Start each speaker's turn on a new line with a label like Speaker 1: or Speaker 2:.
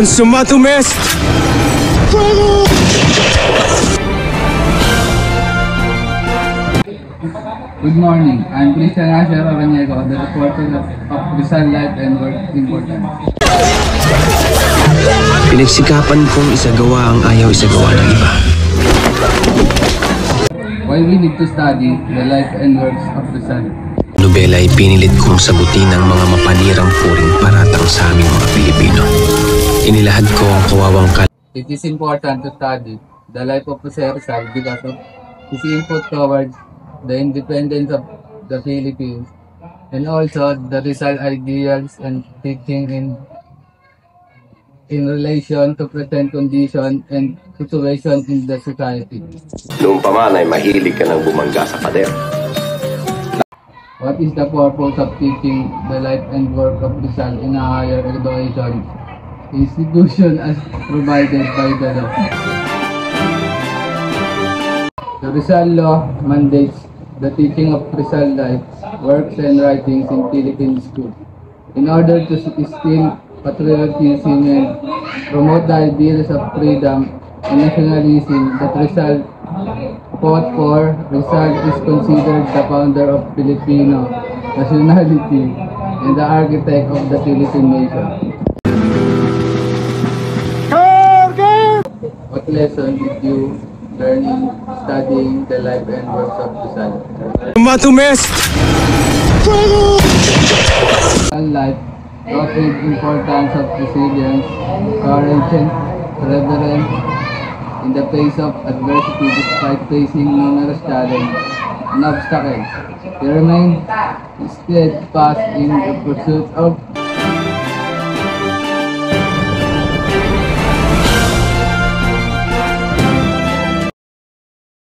Speaker 1: Sumato Mest!
Speaker 2: Good morning. I'm Christian Asher Aranyego, the reporter of Rizal Life and Work Importance.
Speaker 1: Pinagsikapan kong isagawa ang ayaw isagawa ng iba.
Speaker 2: Why we need to study the life and works of Rizal.
Speaker 1: Nobela ay pinilit kong sagutin ang mga mapanirang puring paratang sa aming mga Pilipino. Inilahad ko ang kawawang
Speaker 2: It is important to study the life of Jose Rizal because of his input towards the independence of the Philippines and also the Rizal ideals and teaching in relation to present condition and situation in the society.
Speaker 3: Noong pa man ay mahilig ka ng bumangga sa pader.
Speaker 2: What is the purpose of teaching the life and work of Rizal in a higher education institution as provided by the law? The Rizal Law mandates the teaching of Rizal life, works and writings in Philippine schools in order to instill patriotism and promote the ideals of freedom and nationalism that Rizal fought for. Rizal is considered the founder of Filipino nationality and the architect of the Philippine nation. What lesson did you learn in studying the life and works of Rizal?
Speaker 1: Sumato Mest!
Speaker 2: Rizal life taught the importance of resilience, courage, and perseverance in the face of adversity despite facing numerous challenges and obstacles. He remained steadfast in the pursuit of